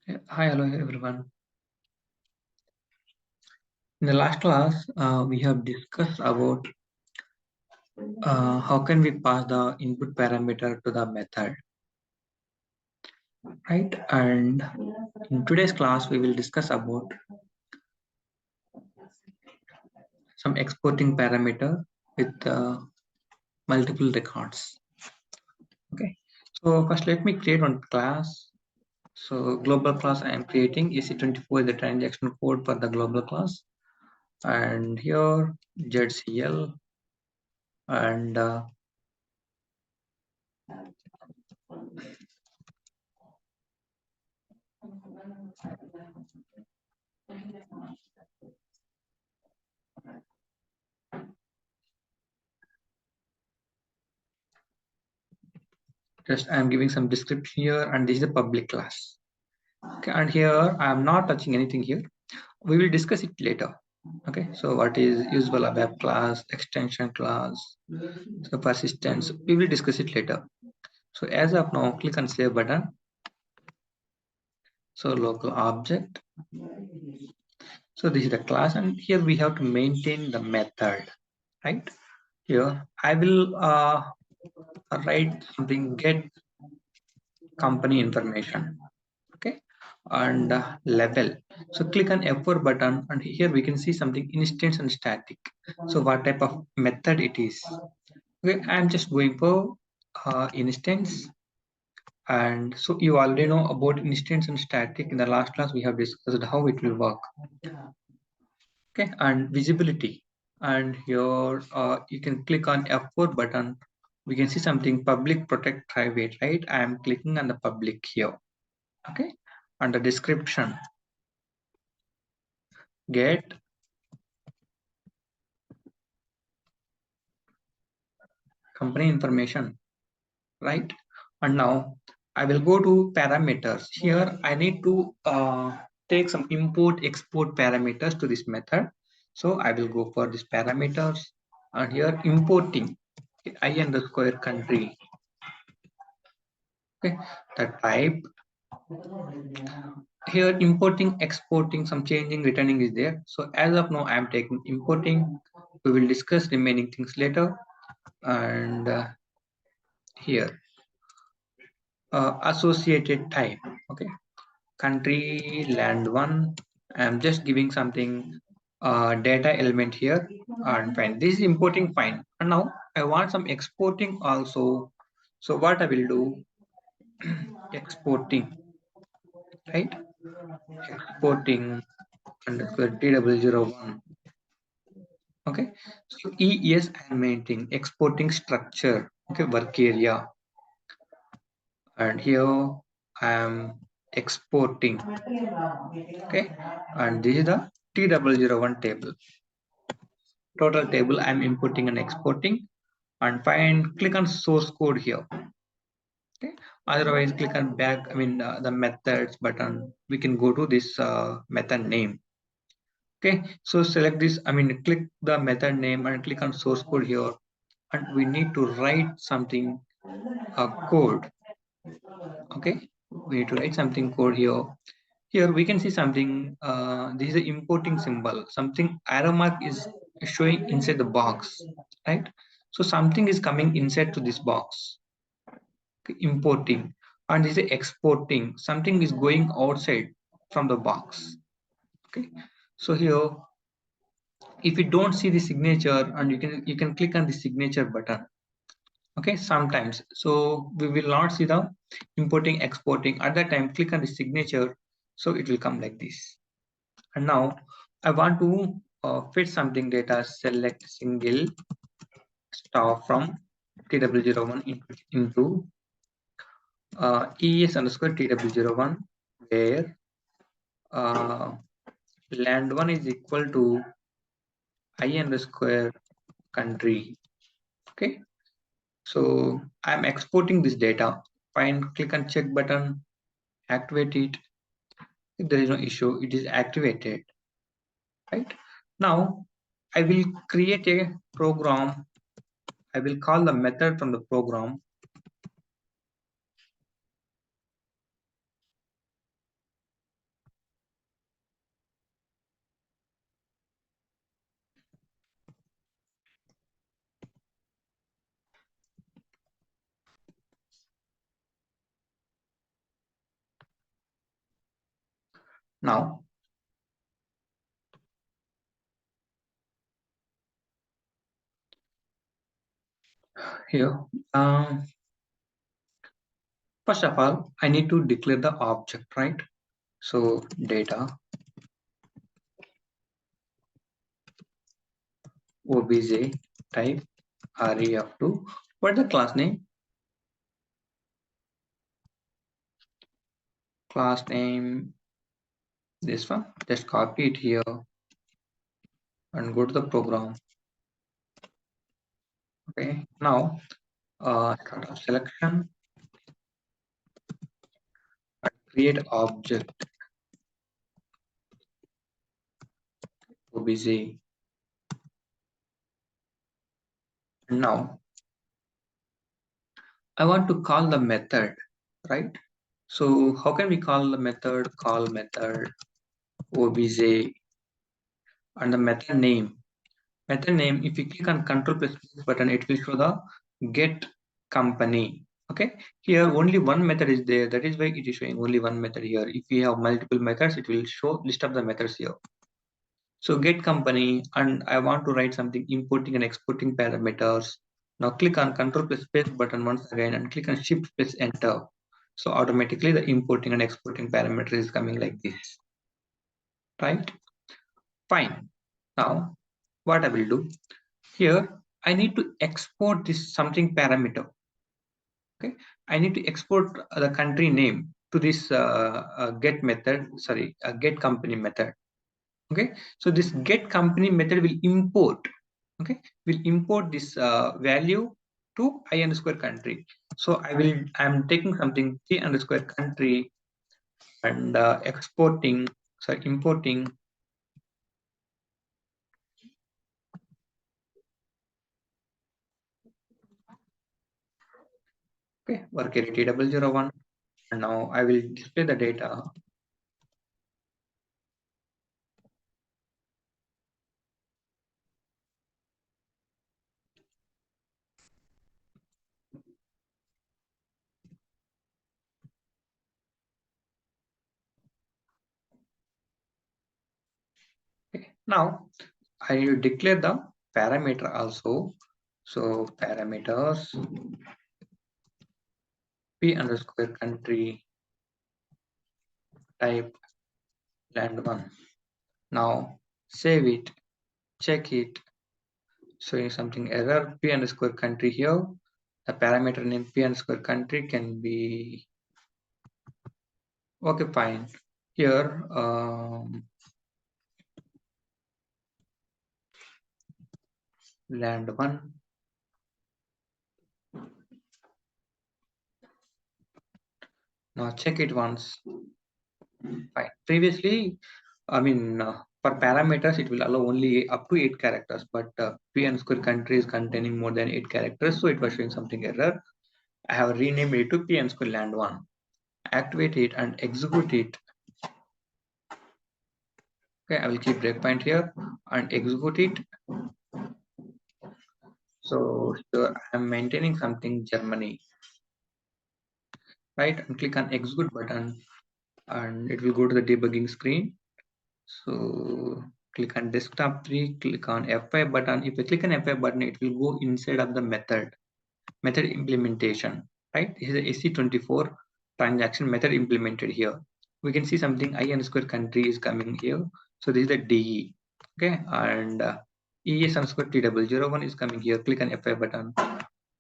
Hi, hello everyone. In the last class, we have discussed about how can we pass the input parameter to the method, right? And in today's class, we will discuss about some exporting parameter with multiple records. Okay. So first, let me create one class. So global class I am creating EC24 is the transaction code for the global class, and here ZCL and just I am giving some description here, and this is a public class. Okay, and here I am not touching anything here. We will discuss it later. Okay, so what is usable web class, extension class, so persistence, we will discuss it later. So as of now, click on save button. So local object. So this is the class, and here we have to maintain the method, right? Here I will write something get company information. Okay, and level. So click on F4 button, and here we can see something instance and static. So what type of method it is. Okay, I'm just going for instance. And so you already know about instance and static. In the last class we have discussed how it will work. Okay, and visibility, and here you can click on F4 button. We can see something public, protect, private, right? I am clicking on the public here. Okay, under description, get company information, right? And now I will go to parameters. Here I need to take some import export parameters to this method. So I will go for these parameters, and here importing I underscore country. Okay, the type. Here importing, exporting, some changing, returning is there. So as of now I am taking importing. We will discuss remaining things later. And here associated type. Okay, country, land one. I'm just giving something data element here, and fine. This is importing, fine. And now I want some exporting also. So what I will do, exporting, right? Exporting underscore T001. Okay, so ES and maintaining exporting structure. Okay, work area, and here I am exporting. Okay, and this is the T001 table. Total table I'm inputting and exporting, and find click on source code here. Okay, otherwise click on back, the methods button. We can go to this method name. Okay, so select this, click the method name and click on source code here, and we need to write something code. Okay, we need to write something code here. Here we can see something, this is the importing symbol, something arrow mark is showing inside the box, right? So something is coming inside to this box. Okay, importing, and this is exporting, something is going outside from the box. Okay, so here if you don't see the signature, and you can click on the signature button. Okay, sometimes, so we will not see the importing, exporting. At that time click on the signature, so it will come like this. And now I want to fit something data, select single star from TW01 into ES underscore TW01, where land 1 is equal to I underscore country. Okay, so I'm exporting this data. Fine, click on check button, activate it. If there is no issue, it is activated. Right, now I will create a program. I will call the method from the program. Now, here, first of all, I need to declare the object, right? So data obj type ref2. What the class name? Class name, this one. Just copy it here and go to the program. Okay. Now, start of selection and create object obj. Now, I want to call the method, right? So how can we call the method? Call method obj and the method name. Method name, if you click on control plus button, it will show the get company. Okay, here only one method is there. That is why it is showing only one method here. If we have multiple methods, it will show list of the methods here. So get company, and I want to write something importing and exporting parameters. Now click on control plus space button once again and click on shift plus enter. So automatically the importing and exporting parameter is coming like this, right? Fine. Now what I will do here, I need to export this something parameter. Okay, I need to export the country name to this get method, sorry, get company method. Okay, so this get company method will import, okay, will import this value to I underscore country. So I'm taking something t underscore country and exporting, sorry, importing. Okay, work area T001, and now I will display the data. Okay, now I will declare the parameter also. So parameters p underscore country type land1. Now save it, check it, showing something error p underscore country here. The parameter name p underscore country can be okay, fine. Here land1. Now check it once. Fine. Previously, I mean, for parameters, it will allow only up to 8 characters, but p underscore country is containing more than 8 characters, so it was showing something error. I have renamed it to p underscore land1. Activate it and execute it. Okay, I will keep breakpoint here and execute it. So here I am maintaining something Germany, right? And click on execute button, and it will go to the debugging screen. So click on desktop 3, click on F5 button. If you click on F5 button, it will go inside of the method implementation, right? This is a SC24 transaction method implemented here. We can see something I underscore country is coming here. So this is the DE, okay, and ES underscore T001 is coming here. Click on F5 button,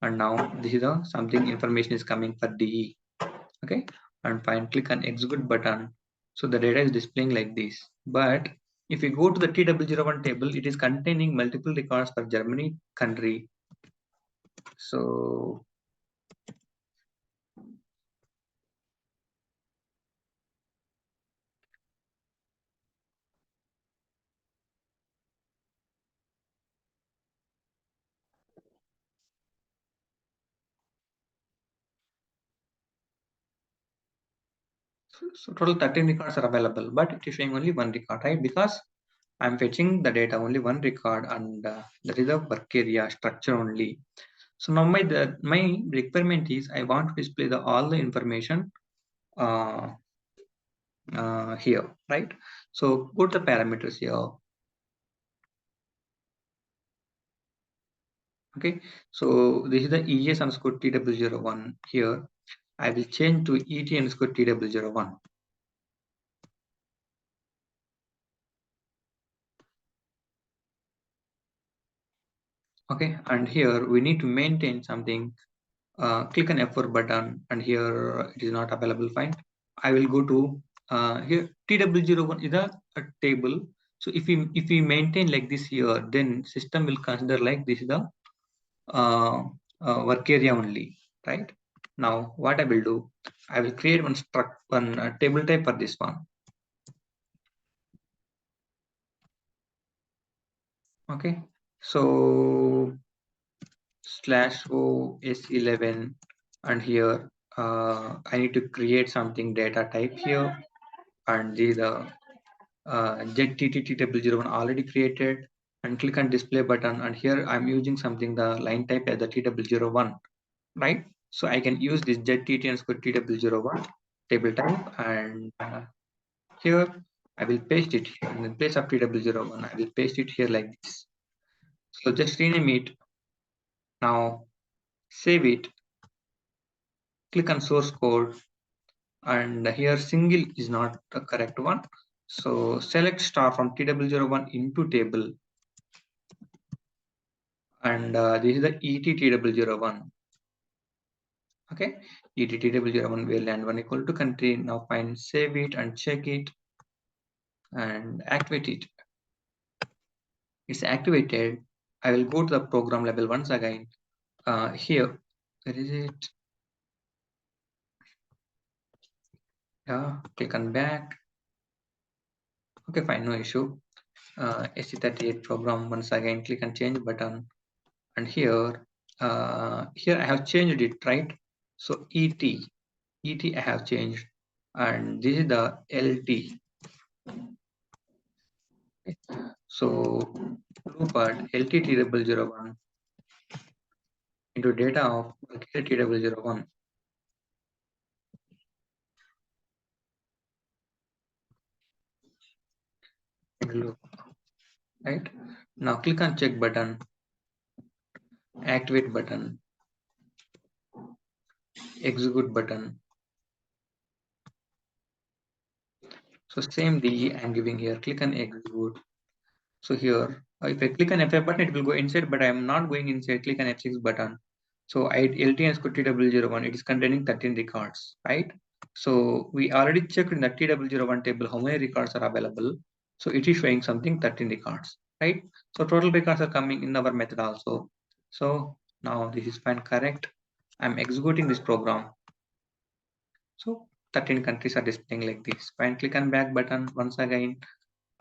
and now this is the something information is coming for DE, okay, and fine. Click on execute button. So the data is displaying like this. But if you go to the T001 table, it is containing multiple records for Germany country. So So total 13 records are available, but it is showing only one record, right? Because I'm fetching the data only one record, and that is a work area structure only. So now my requirement is I want to display all the information. Uh, here, right? So put the parameters here. Okay, so this is the ES underscore TW01 here. I will change to ET underscore TW01. Okay, and here we need to maintain something. Click on F4 button, and here it is not available. Fine. I will go to here. TW01 is a table. So if we maintain like this here, then system will consider like this is the uh, work area only, right? Now what I will do, I will create one table type for this one. Okay, so /OS11, and here I need to create something data type here, and the ZTTTW01 already created, and click on display button, and here I'm using something the line type as the TW01, right? So I can use this ZTT underscore TW01 table type, and here I will paste it here in the place of TW01. I will paste it here like this. So just rename it. Now save it, click on source code, and here single is not the correct one. So select star from TW01 into table, and this is the ETTW01. Okay, ETTW01 where land one equal to country. Now find, save it, and check it, and activate it. It's activated. I will go to the program level once again. Here, where is it? Yeah, click on back. Okay, fine, no issue. SC38 program once again. Click on change button, and here I have changed it, right? So ET I have changed, and this is the LT. Okay. So loop LT001 into data of LT001. Loop, right? Now click on check button, activate button, execute button. So same DE I'm giving here. Click on execute. So here, if I click on F5 button, it will go inside, but I am not going inside. Click on F6 button. So I LT underscore TW01, it is containing 13 records, right? So we already checked in the TW01 table how many records are available. So it is showing something 13 records, right? So total records are coming in our method also. So now this is fine, correct. I'm executing this program. So 13 countries are displaying like this. Fine, click on back button once again.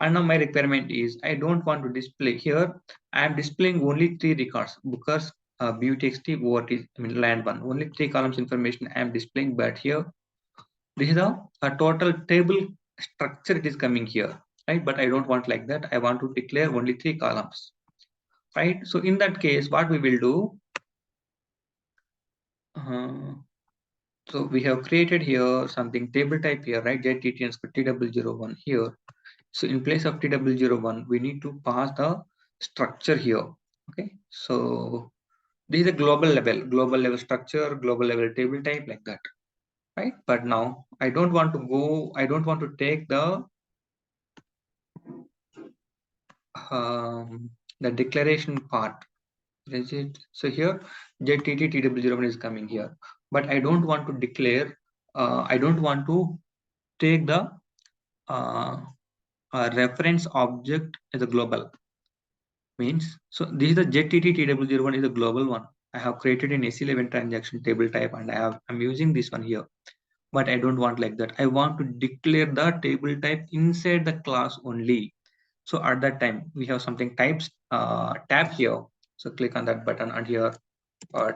And now my requirement is I don't want to display here. I am displaying only 3 records because BUTXT what is land one, only 3 columns information I am displaying, but here this is a total table structure it is coming here, right? But I don't want like that. I want to declare only 3 columns, right? So in that case, what we will do, so we have created here something table type here, right? JTTNs for TW01 here. So in place of TW01, we need to pass the structure here. Okay, so this is a global level structure, global level table type like that, right? But now I don't want to go, I don't want to take the declaration part. Is it? So here JTT TW01 is coming here, but I don't want to declare, I don't want to take the uh, reference object as a global. Means, so this is the ZTT-TW01 is a global one. I have created an S11 transaction table type, and I'm using this one here, but I don't want like that. I want to declare the table type inside the class only. So at that time we have something types tab here. So click on that button, and here uh,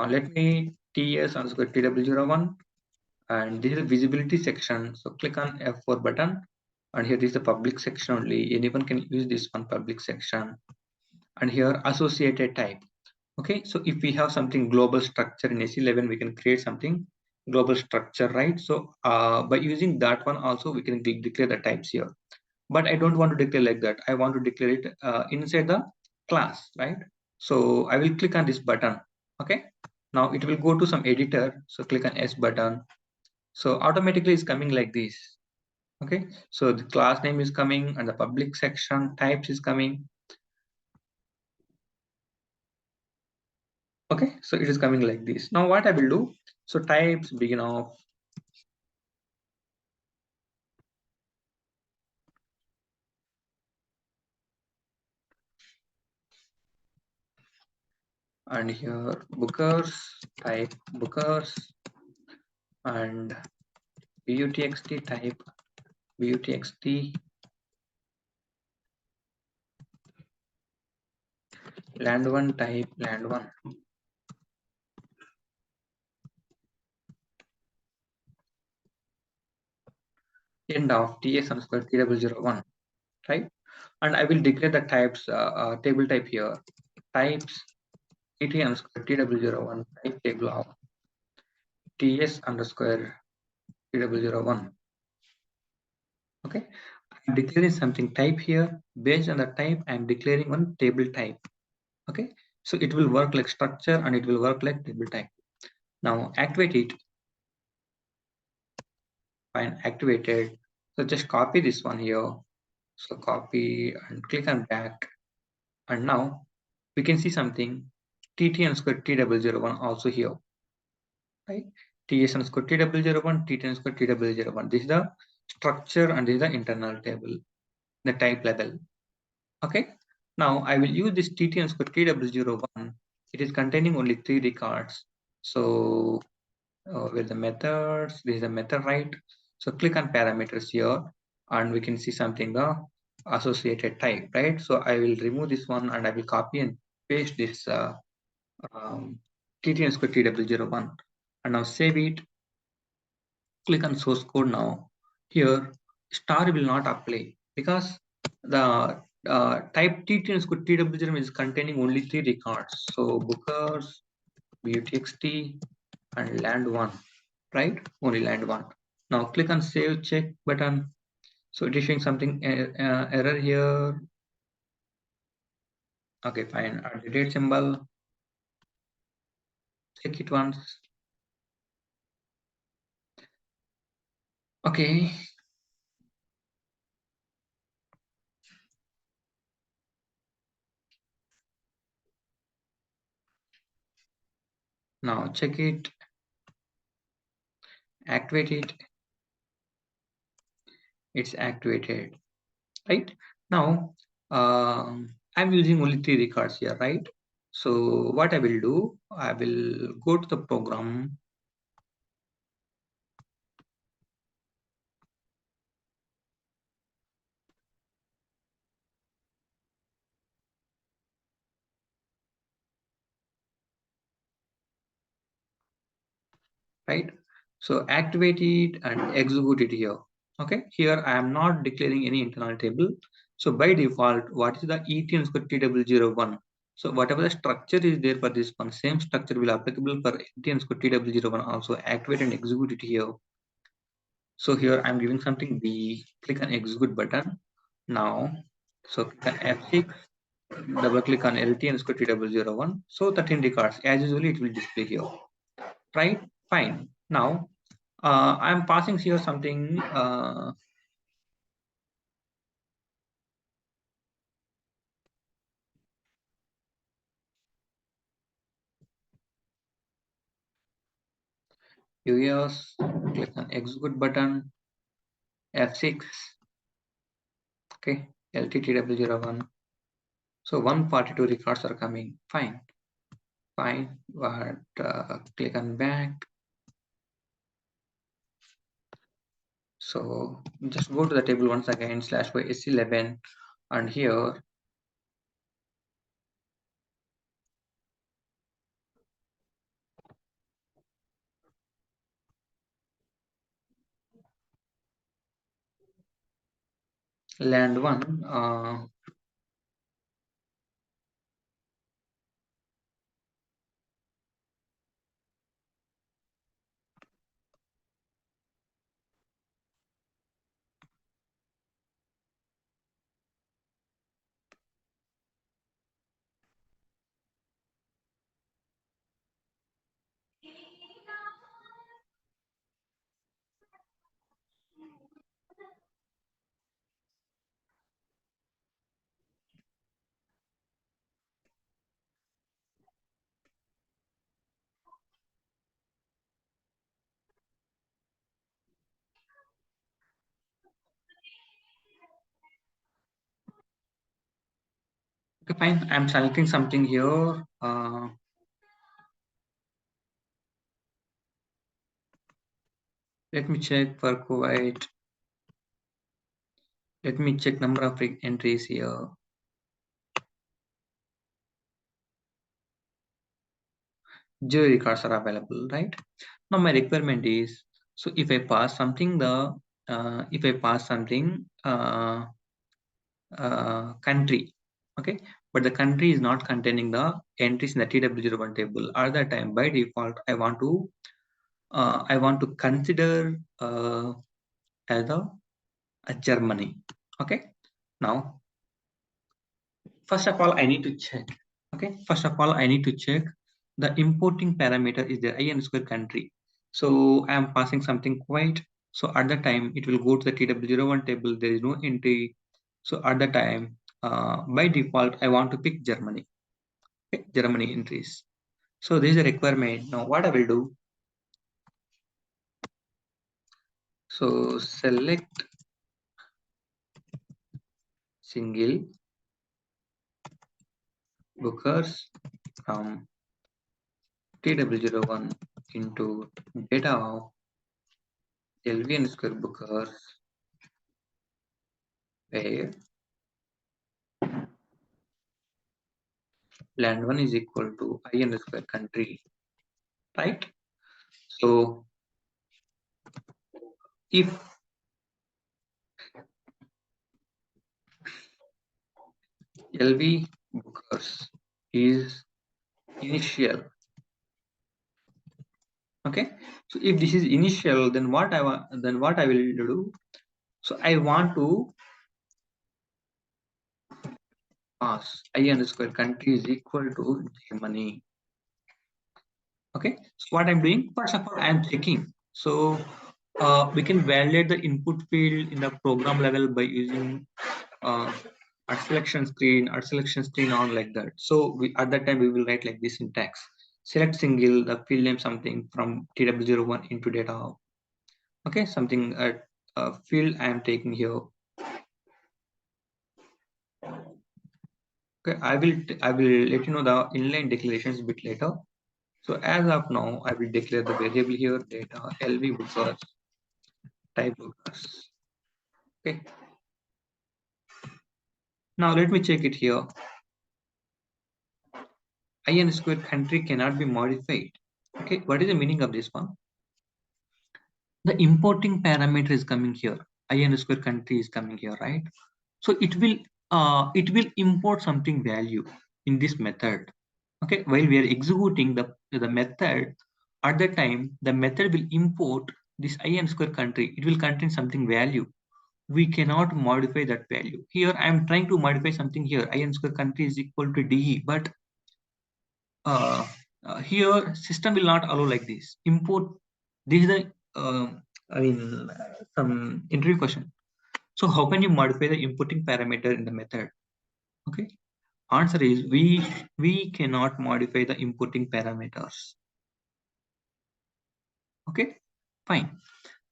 let me TS underscore TW01, and this is the visibility section. So click on F4 button, and here is the public section only. Anyone can use this one public section, and here associated type. Okay, so if we have something global structure in S11, we can create something global structure, right? So by using that one also we can declare the types here. But I don't want to declare like that. I want to declare it inside the class, right? So I will click on this button. Okay. Now it will go to some editor. So click on S button. So automatically it's coming like this. Okay. So the class name is coming and the public section types is coming. Okay. So it is coming like this. Now what I will do. So types begin of and here bookers, type bookers and butxt type butxt land one type land one. End of ts underscore t001, right? And I will declare the types table type here. Types tt underscore t001 type table of ts underscore t001. Okay, I'm declaring something type here. Based on the type, I'm declaring one table type. Okay, so it will work like structure and it will work like table type. Now activate it. Fine, activated. So just copy this one here. So copy and click on back. And now we can see something tt underscore t001 also here, right? ts underscore t001, tt underscore t001. This is the structure and this is the internal table, the type level. Okay. Now I will use this tt underscore t001. It is containing only 3 records. So with the methods, this is the method, right? So click on parameters here and we can see something the associated type, right? So I will remove this one and I will copy and paste this tt underscore t001 and now save it. Click on source code now. Here star will not apply because the type tt underscore t001 is containing only 3 records. So bookers, butxt and land one, right? Only land one. Now click on save check button. So it is showing something error here. Okay, fine. Add the date symbol. Check it once. Okay. Now check it. Activate it. It's activated, right? Now I'm using only 3 records here, right? So what I will do, I will go to the program. Right? So activate it and execute it here. Okay, here I am not declaring any internal table. So by default, what is the ET square T001? So whatever the structure is there for this one, same structure will applicable for ET square T001 also. Activate and execute it here. So here I'm giving something B. Click on execute button. Now, so click on F6. Double click on LT and square T001. So 13 records. As usually, it will display here. Right? Fine. Now I'm passing here something US, click on execute button, F6, okay, LTTW01. So 142 records are coming. Fine, fine, but click on back. So just go to the table once again, slash by S11, and here land one. Okay, fine. I'm selecting something here. Let me check for Kuwait. Let me check number of entries here. Jury records are available, right? Now my requirement is, so if I pass something country, okay, but the country is not containing the entries in the TW01 table. At that time, by default, I want to consider as a Germany. Okay. Now, first of all, I need to check. Okay. First of all, I need to check the importing parameter is the IN square country. So I am passing something quite. So at the time, it will go to the TW01 table. There is no entry. So at the time, by default, I want to pick Germany. Okay. Germany entries. So this is a requirement. Now what I will do. So select single bookers from TW01 into data of LVN square bookers where land 1 is equal to IN square country, right? So if LV bookers is initial, okay. So if this is initial, then what I will do. So I want to pass IN square country is equal to Germany. Okay, so what I'm doing, first of all, I'm checking. So we can validate the input field in the program level by using art selection screen on like that. So we, at that time we will write like this syntax: select single, the field name something from TW01 into data. Okay, something field I am taking here. Okay, I will let you know the inline declarations a bit later. So as of now, I will declare the variable here data LV bookers type bookers. Okay. Now let me check it here. IN square country cannot be modified. Okay, what is the meaning of this one? The importing parameter is coming here. IN square country is coming here, right? So it will import something value in this method. Okay, while we are executing the method, at that time the method will import this IN square country. It will contain something value. We cannot modify that value. Here I am trying to modify something here. IN square country is equal to DE, but here system will not allow like this. Import, this is the I mean some interview question. So how can you modify the importing parameter in the method? Okay, answer is we cannot modify the importing parameters. Okay, fine.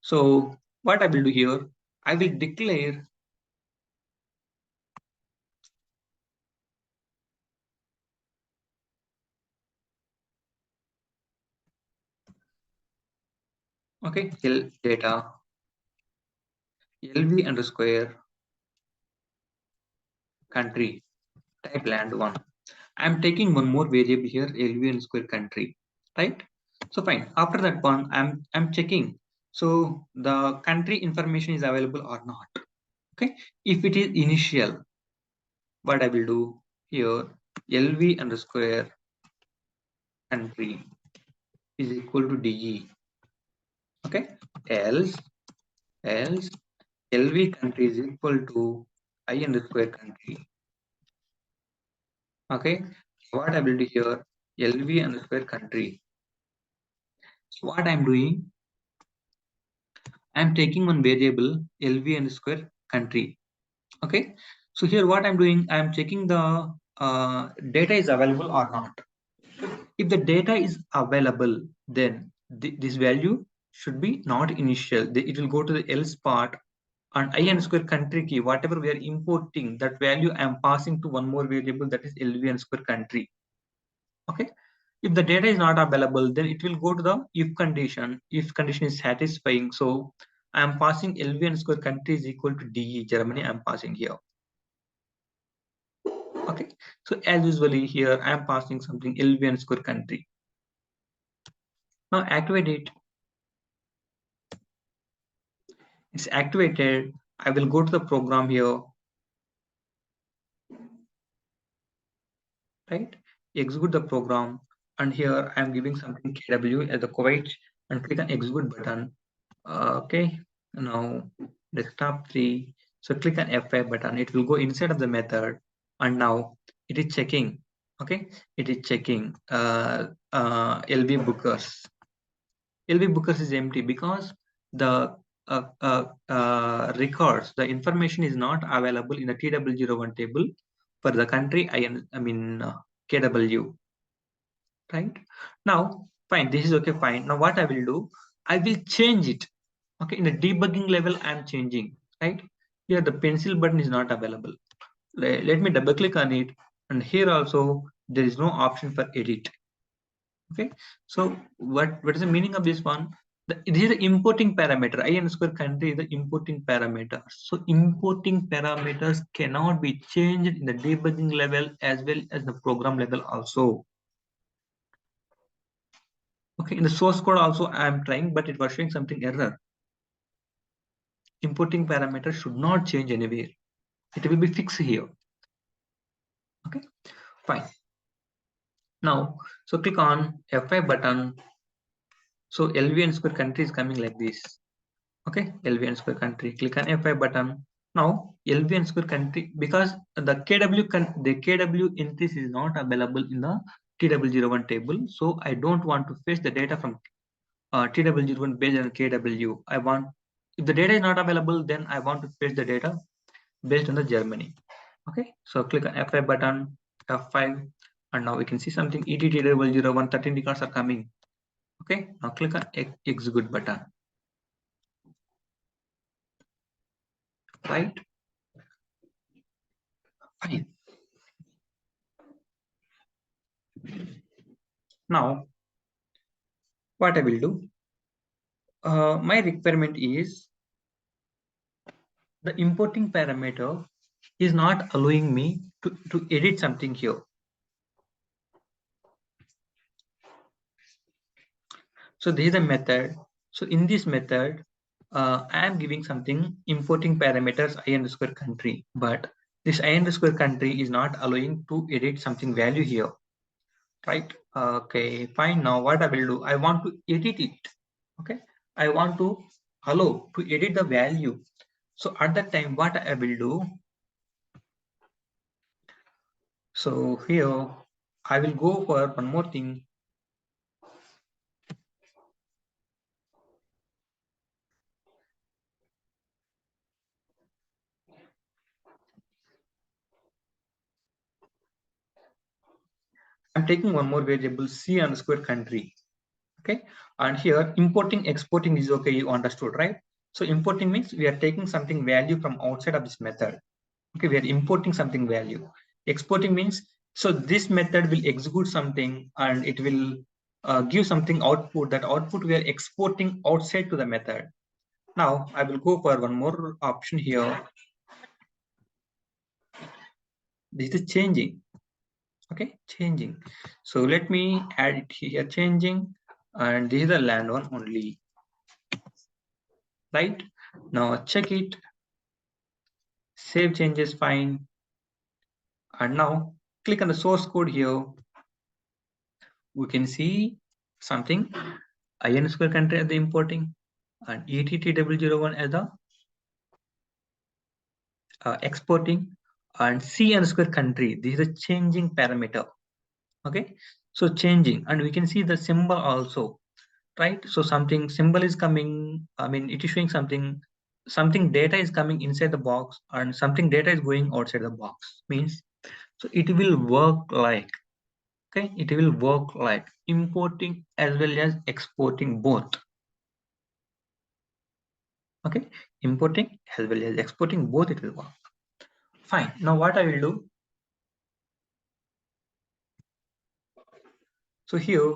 So what I will do here, I will declare okay data LV underscore country type land 1. I'm taking one more variable here, LV underscore country, right? So fine. After that one, I'm checking. So the country information is available or not. Okay. If it is initial, what I will do here, LV underscore country is equal to DE. Okay. Else else LV country is equal to I underscore country. Okay. What I will do here, LV underscore country. So what I'm doing, I'm taking one variable LV underscore country. Okay. So here what I'm doing, I'm checking the data is available or not. If the data is available, then this value should be not initial. It will go to the else part. and I underscore country key, whatever we are importing, that value I am passing to one more variable, that is LV underscore country. Okay. If the data is not available, then it will go to the if condition. If condition is satisfying, so I am passing LV underscore country is equal to DE, Germany, I am passing here. Okay. So as usually here, I am passing something LV underscore country. Now activate it. It's activated. I will go to the program here, right? Execute the program, and here I am giving something KW as the Kuwait, and click on execute button. Okay, now desktop 3. So click on F5 button. It will go inside of the method, and now it is checking. Okay, it is checking LV bookers. LV bookers is empty because the records, the information is not available in the TW01 table for the country KW. Right now, fine. This is okay. Fine. Now what I will do? I will change it. Okay, in the debugging level, I am changing. Right here, the pencil button is not available. Let me double click on it, and here also there is no option for edit. Okay, so what is the meaning of this one? It is the importing parameter. I underscore country is the importing parameter. So importing parameters cannot be changed in the debugging level as well as the program level also. Okay, in the source code also I am trying, but it was showing something error. Importing parameter should not change anywhere. It will be fixed here. Okay, fine. Now, so click on F5 button. So LV underscore country is coming like this. Okay, LV underscore country. Click on F5 button. Now LV underscore country, because the KW entries is not available in the TW01 table. So I don't want to fetch the data from TW01 based on KW. I want, if the data is not available, then I want to fetch the data based on the Germany. Okay, so click on F5 button, F5, and now we can see something ETT0001 13 records are coming. Okay, now click on execute button. Right? Fine. Now, what I will do, my requirement is the importing parameter is not allowing me to edit something here. So this is a method. So in this method, I am giving something importing parameters I underscore country, but this I underscore country is not allowing to edit something value here, right? Okay, fine. Now what I will do, I want to edit it. Okay, I want to allow to edit the value. So at that time, what I will do, so here I will go for one more thing. I'm taking one more variable C underscore country. Okay, and here importing exporting is okay, you understood, right? So importing means we are taking something value from outside of this method. Okay, we are importing something value. Exporting means, so this method will execute something and it will give something output. That output we are exporting outside to the method. Now I will go for one more option here. This is changing. Okay, changing. So let me add it here, changing, and this is the land one only. Right now, check it. Save changes, fine. And now click on the source code here. We can see something I underscore country as the importing and ETT001 as the exporting, and C underscore country. This is a changing parameter. Okay, so changing, and we can see the symbol also, right? So something symbol is coming. I mean, it is showing something data is coming inside the box, and something data is going outside the box. Means, so it will work like, okay, it will work like importing as well as exporting both. Okay, importing as well as exporting, both it will work. Fine. Now what I will do, so here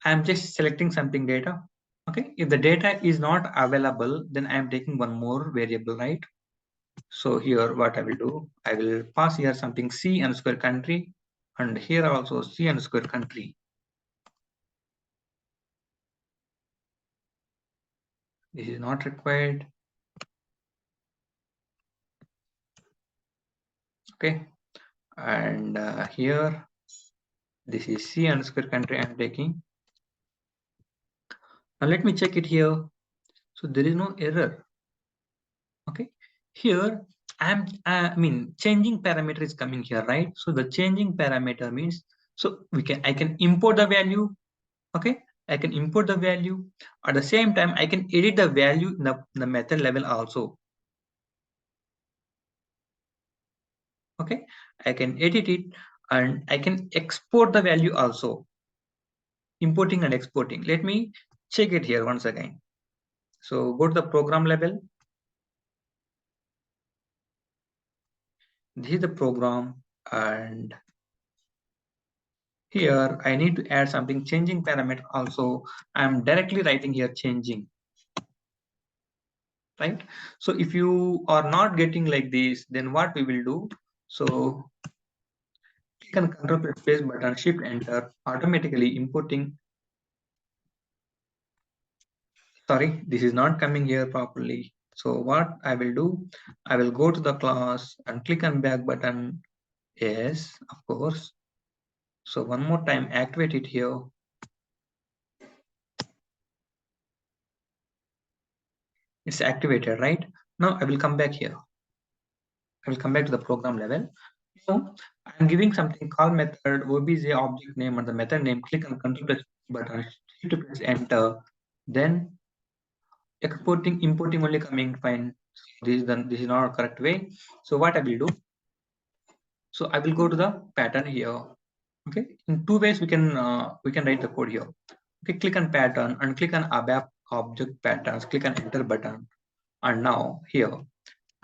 I am just selecting something data. Okay, if the data is not available, then I am taking one more variable, right? So here what I will do, I will pass here something C underscore country, and here also C underscore country. This is not required. Okay, and here this is C underscore country I am taking. Now let me check it here. So there is no error. Okay, here I mean changing parameter is coming here, right? So the changing parameter means, so I can import the value. Okay, I can import the value. At the same time, I can edit the value in the method level also. Okay, I can edit it and I can export the value also. Importing and exporting. Let me check it here once again. So go to the program level. This is the program, and here I need to add something changing parameter also. I'm directly writing here changing, right? So if you are not getting like this, then what we will do? So click on Control plus space button, Shift Enter, automatically importing. Sorry, this is not coming here properly. So what I will do, I will go to the class and click on back button. Yes, of course. So one more time, activate it here. It's activated, right? Now I will come back here. I will come back to the program level. So I'm giving something call method, obj object name and the method name. Click on Control plus button, Shift plus Enter. Then exporting, importing only coming fine. This is not a correct way. So what I will do? So I will go to the pattern here. Okay, in two ways we can write the code here. Okay, click on pattern and click on ABAP object patterns. Click on enter button, and now here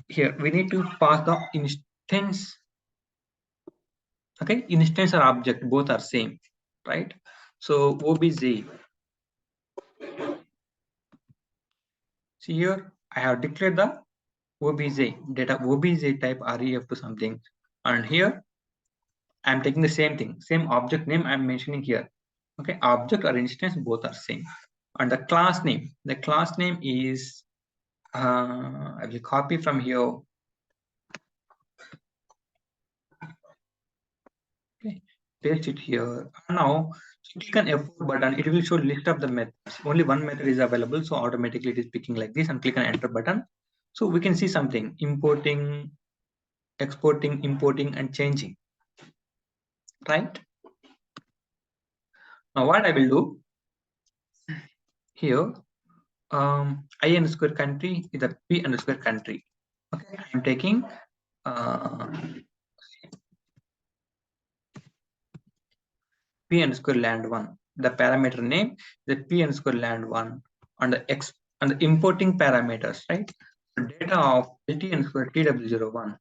we need to pass the instance. Okay, instance or object both are same, right? So obj. See here, I have declared the obj data obj type ref to something, and here I'm taking the same thing, same object name I'm mentioning here. Okay, object or instance both are same, and the class name is I will copy from here. Okay, paste it here. Now click on F4 button. It will show list of the methods. Only one method is available, so automatically it is picking like this. And click on enter button. So we can see something: importing, exporting, importing, and changing. Right now, what I will do here, I underscore country is a P underscore country. Okay, I'm taking P underscore land one. The parameter name is the P underscore land one, and the X and the importing parameters, right? So data of LT underscore TW01.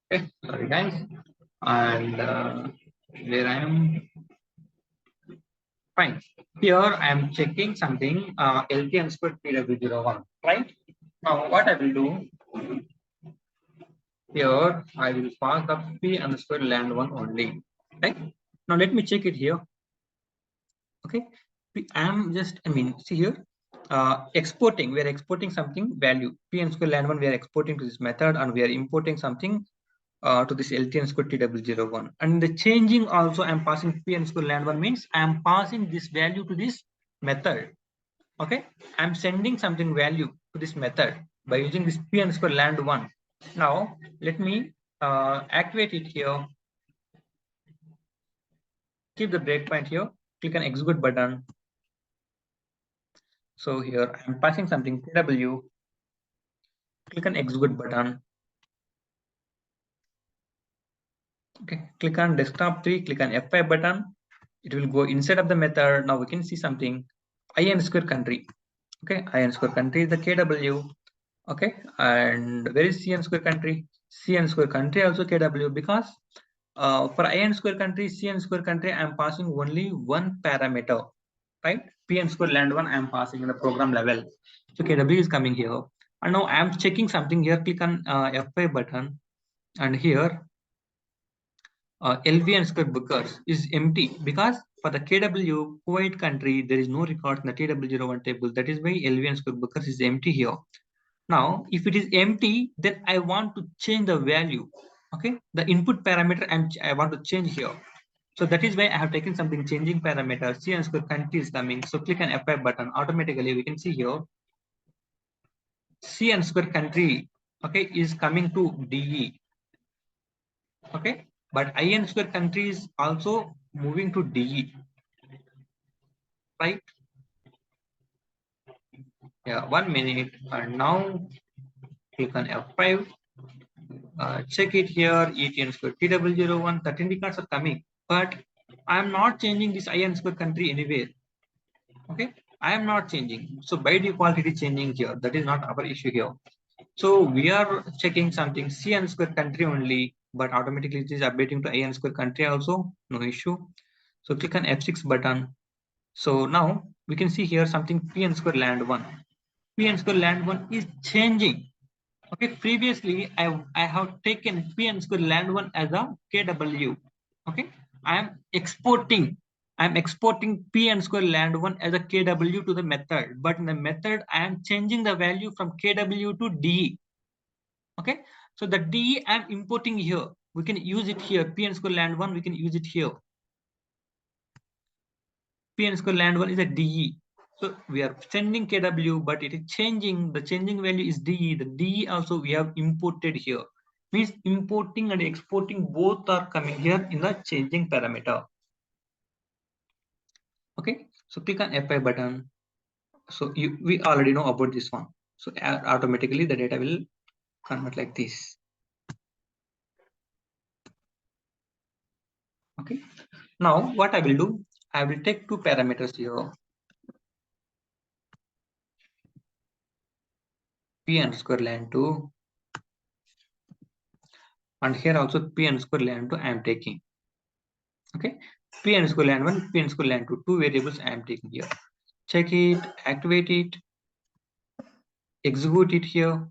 Okay, sorry guys, and where I am fine. Here I am checking something LT underscore TW01, right? Now what I will do here, I will pass the P underscore land one only, right? Now let me check it here. Okay, I'm just see here exporting, we are exporting something value P and square land one, we are exporting to this method, and we are importing something to this LTN square TW01. And the changing also I'm passing PN square land 1 means I'm passing this value to this method. Okay, I'm sending something value to this method by using this PN square land 1. Now let me activate it here. Keep the breakpoint here. Click on execute button. So here I'm passing something TW. Click on execute button. Okay, click on desktop 3, click on F5 button. It will go inside of the method. Now we can see something IN square country. Okay, IN square country is the KW. Okay, and where is CN square country? CN square country also KW, because for IN square country, CN square country, I am passing only one parameter, right? PN square land 1 I am passing in the program level. So KW is coming here. And now I am checking something here. Click on F5 button, and here LV and square bookers is empty, because for the KW Kuwait country there is no record in the TW01 table. That is why LV and square bookers is empty here. Now if it is empty, then I want to change the value. Okay, the input parameter I want to change here. So that is why I have taken something changing parameter. C and square country is coming. So click on F5 button. Automatically we can see here C and square country, okay, is coming to DE. Okay, but IN square country is also moving to DE, right? Yeah, 1 minute. And now click on F5. Check it here. ETN square TW01. 13 records are coming, but I am not changing this IN square country anywhere. Okay, I am not changing. So by default, it is changing here. That is not our issue here. So we are checking something CN square country only, but automatically it is updating to IN square country also. No issue. So click on F6 button. So now we can see here something PN square land 1. PN square land 1 is changing. Okay, previously I have taken PN square land 1 as a KW. Okay, I am exporting PN square land 1 as a KW to the method, but in the method I am changing the value from KW to DE. Okay, so the DE I am importing here. We can use it here. PN square land 1, we can use it here. PN square land 1 is a DE. So we are sending KW, but it is changing. The changing value is DE. The DE also we have imported here. Means importing and exporting both are coming here in the changing parameter. Okay, so click on F5 button. So we already know about this one. So automatically the data will convert like this. Okay, now what I will do, I will take two parameters here. P underscore land 2, and here also P underscore land 2 I am taking. Okay, P underscore land 1, P underscore land 2, two variables I am taking here. Check it, activate it, execute it here.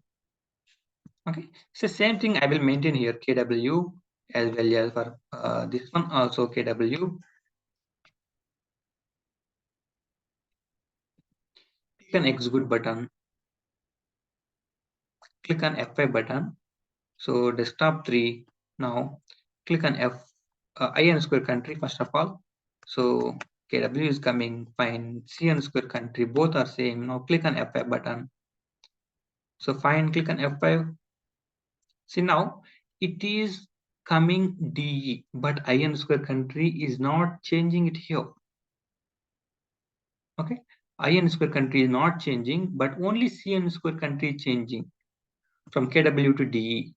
Okay, so same thing I will maintain here, KW, as well as for this one also KW. Click on execute button, click on F5 button. So desktop 3, now click on IN square country first of all. So KW is coming, fine. CN square country, both are same. Now click on F5 button. So fine, click on F5. See now it is coming DE, but IN square country is not changing it here. Okay, IN square country is not changing, but only CN square country is changing from KW to DE.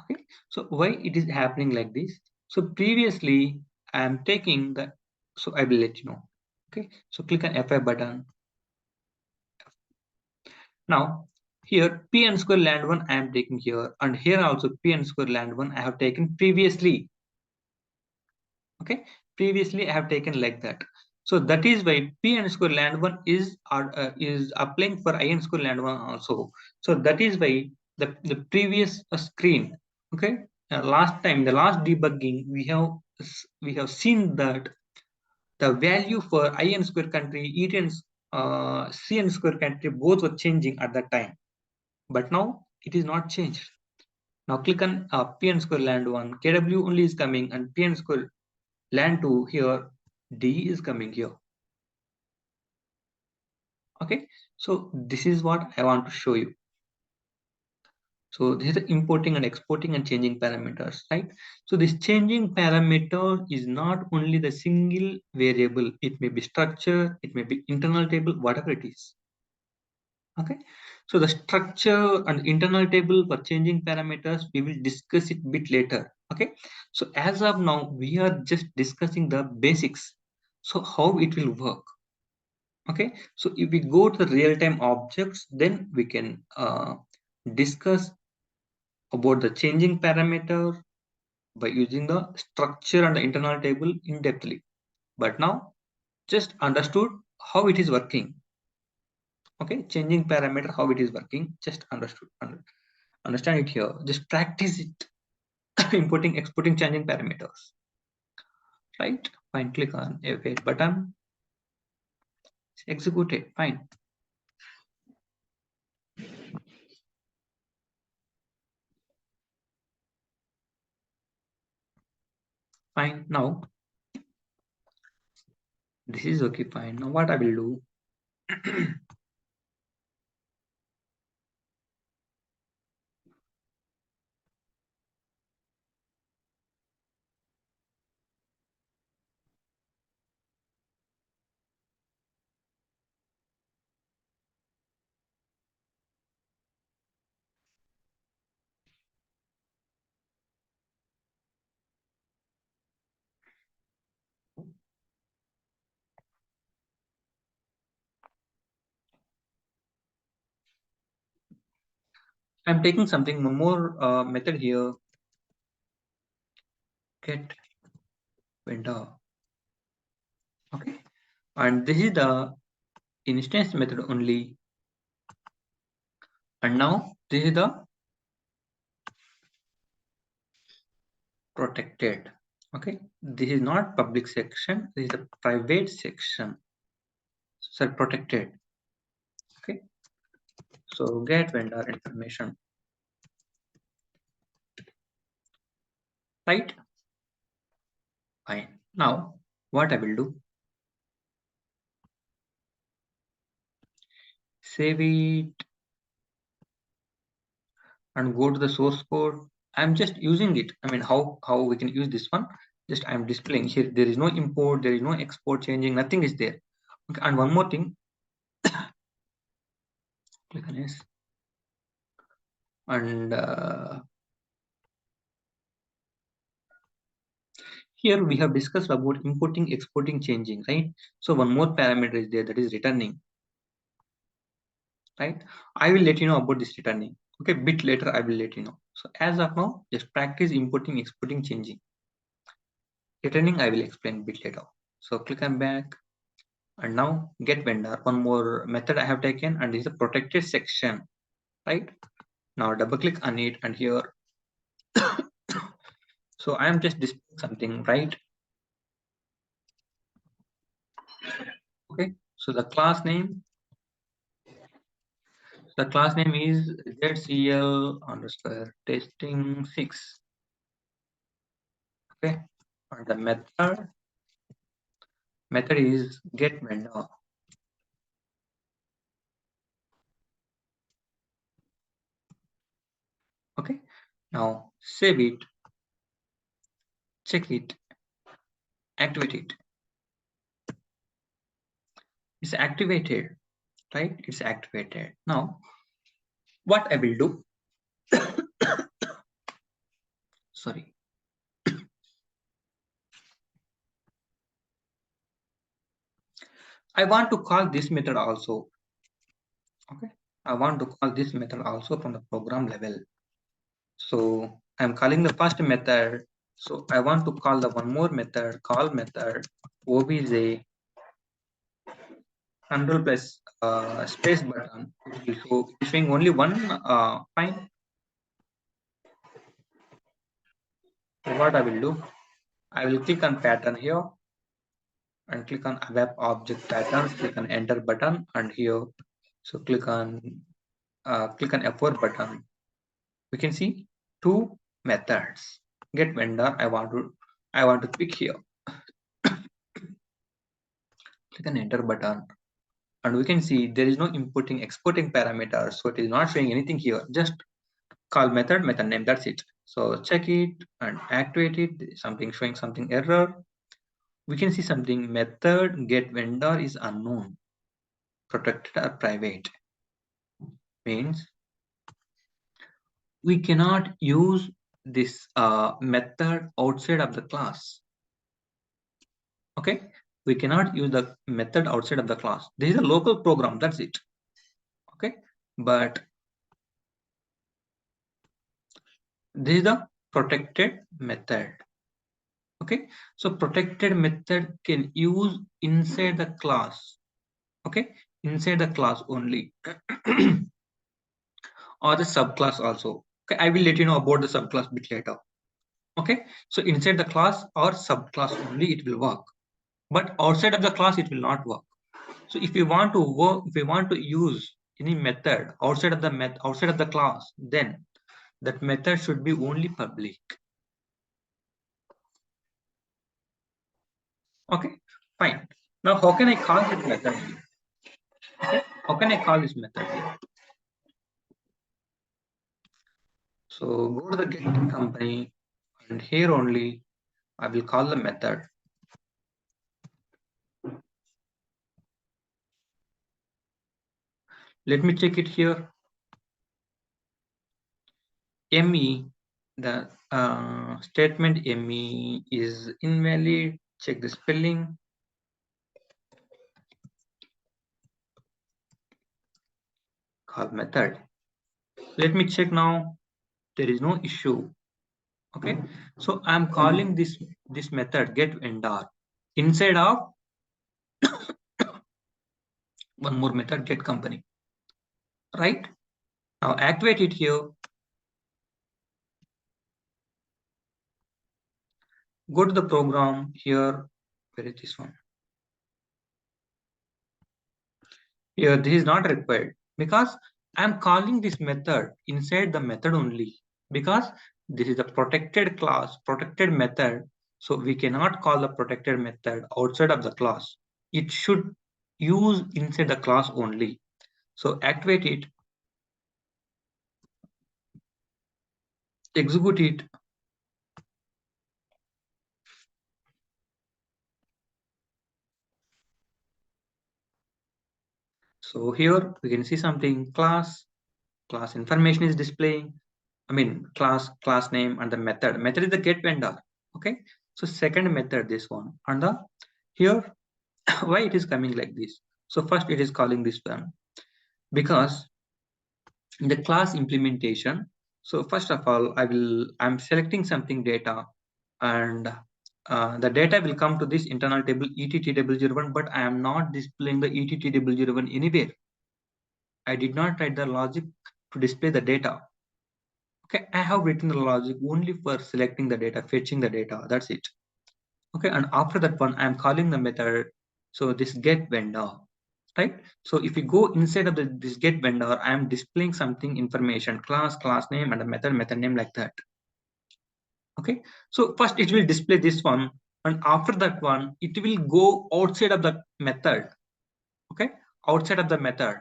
Okay, so why it is happening like this? So previously I am taking the, so I will let you know. Okay, so click on F5 button. Now here PN square land 1 I am taking here, and here also PN square land 1 I have taken previously. Okay, previously I have taken like that. So that is why PN square land 1 is applying for IN square land 1 also. So that is why the previous screen, okay, last time, the last debugging, we have seen that the value for IN square country, ETN, CN square country, both were changing at that time. But now it is not changed. Now click on P and square land 1. KW only is coming and P and square land 2 here. D is coming here. Okay. So this is what I want to show you. So this is the importing and exporting and changing parameters, right? So this changing parameter is not only the single variable. It may be structure, it may be internal table, whatever it is. Okay. So the structure and internal table for changing parameters, we will discuss it bit later. Okay. So as of now, we are just discussing the basics. So how it will work. Okay. So if we go to the real-time objects, then we can discuss about the changing parameter by using the structure and the internal table in depthly. But now just understood how it is working. Okay, changing parameter, how it is working, just understood. Understand it here. Just practice it. Importing, exporting, changing parameters. Right? Fine. Click on F8 button. Execute it. Fine. Fine. Now this is okay. Fine. Now what I will do. I'm taking something more method here. Get vendor. Okay. And this is the instance method only. And now this is the protected. Okay. This is not public section. This is the private section. So protected. Okay. So get vendor information. Right. Fine. Now what I will do. Save it and go to the source code. I'm just using it. I mean, how we can use this one. Just I'm displaying here. There is no import. There is no export changing. Nothing is there. Okay. And one more thing. Click on this. And here we have discussed about importing, exporting, changing, right? So one more parameter is there, that is returning, right? I will let you know about this returning. Okay, bit later I will let you know. So as of now, just practice importing, exporting, changing. Returning I will explain bit later. So click on back and now get vendor. One more method I have taken and this is a protected section, right? Now double click on it and here. So I am just displaying something, right? Okay, so the class name is ZCL underscore testing 6. Okay, and the method is get vendor. Okay, now save it, check it, activate it. It's activated, right? It's activated. Now, what I will do, sorry. I want to call this method also. Okay, I want to call this method also from the program level. So I'm calling the first method. So I want to call the one more method, call method obj control plus space button. So it's showing only one fine. So what I will do, I will click on pattern here and click on web object patterns, click on enter button and here. So click on F4 button. We can see two methods. Get vendor, I want to pick here. Click an enter button, and we can see there is no exporting parameters, so it is not showing anything here. Just call method name, that's it. So check it and activate it. Something showing something error. We can see something method get vendor is unknown, protected or private. Means we cannot use this method outside of the class. Okay, we cannot use the method outside of the class. This is a local program, that's it. Okay, but this is the protected method. Okay, so protected method can use inside the class. Okay, inside the class only or the subclass also. Okay, I will let you know about the subclass bit later. Okay, so inside the class or subclass only it will work, but outside of the class it will not work. So if we want to work, if we want to use any method outside of the class, then that method should be only public. Okay, fine. Now how can I call this method? Okay, how can I call this method? So go to the get company, and here only I will call the method. Let me check it here. ME, the statement ME is invalid. Check the spelling. Call method. Let me check now. There is no issue. Okay, so I'm calling this method get vendor inside of one more method get company. Right, now activate it here. Go to the program here. Where is this one? Here, this is not required because I'm calling this method inside the method only, because this is a protected class, protected method. So we cannot call the protected method outside of the class. It should use inside the class only. So activate it, execute it. So here we can see something class information is displaying. I mean class name and the method is the get vendor. Okay, so second method this one, and the here why it is coming like this. So first it is calling this one because in the class implementation. So first of all I'm selecting something data, and the data will come to this internal table ETT001, but I am not displaying the ETT001 anywhere. I did not write the logic to display the data. Okay, I have written the logic only for selecting the data, fetching the data, that's it. Okay, and after that one I'm calling the method, so this get vendor, right? So if we go inside of this get vendor, I'm displaying something information, class name, and a method name, like that. Okay, so first it will display this one, and after that one it will go outside of the method. Okay, outside of the method.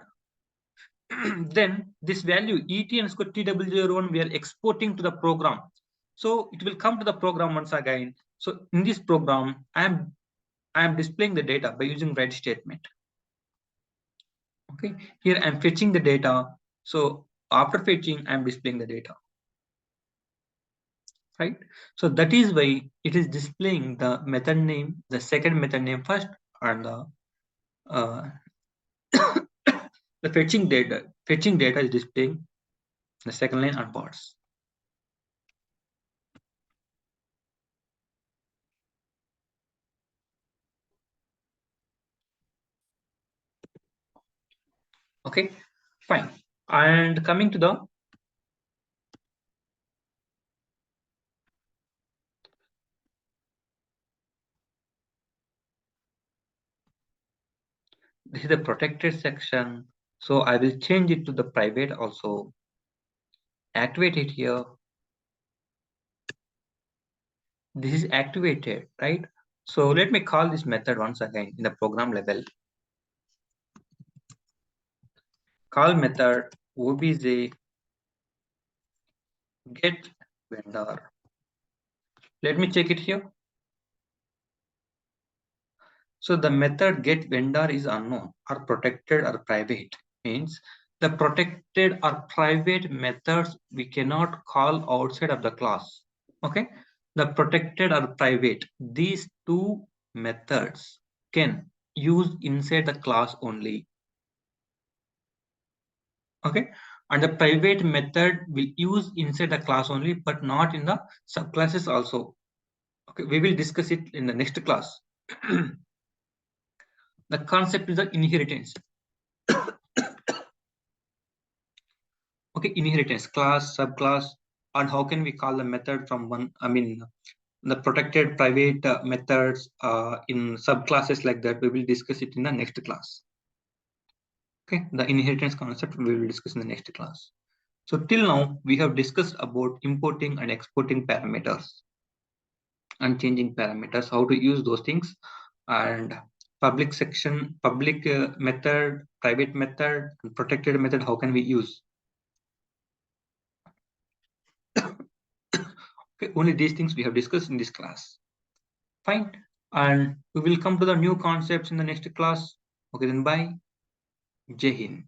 Then this value ET_TW01 we are exporting to the program, so it will come to the program once again. So in this program I am displaying the data by using write statement. Okay, here I'm fetching the data. So after fetching, I'm displaying the data. Right, so that is why it is displaying the method name, the second method name first, and the uh, the fetching data is displaying the second line and parts. Okay, fine. And coming to the this is the protected section, so I will change it to the private also. Activate it here. this is activated, right? So let me call this method once again in the program level. Call method obj get vendor. Let me check it here. So the method get vendor is unknown or protected or private. Means the protected or private methods we cannot call outside of the class. Okay. The protected or private, these two methods can use inside the class only. Okay. And the private method will use inside the class only, but not in the subclasses also. Okay. We will discuss it in the next class. The concept is the inheritance. Okay, inheritance, class, subclass, and how can we call the method from one, the protected private methods in subclasses like that, we will discuss it in the next class. Okay, the inheritance concept we will discuss in the next class. So till now, we have discussed about importing and exporting parameters and changing parameters, how to use those things, and public section, public method, private method, and protected method, how can we use. Okay, only these things we have discussed in this class. Fine. And we will come to the new concepts in the next class. Okay, then bye. Jai Hind.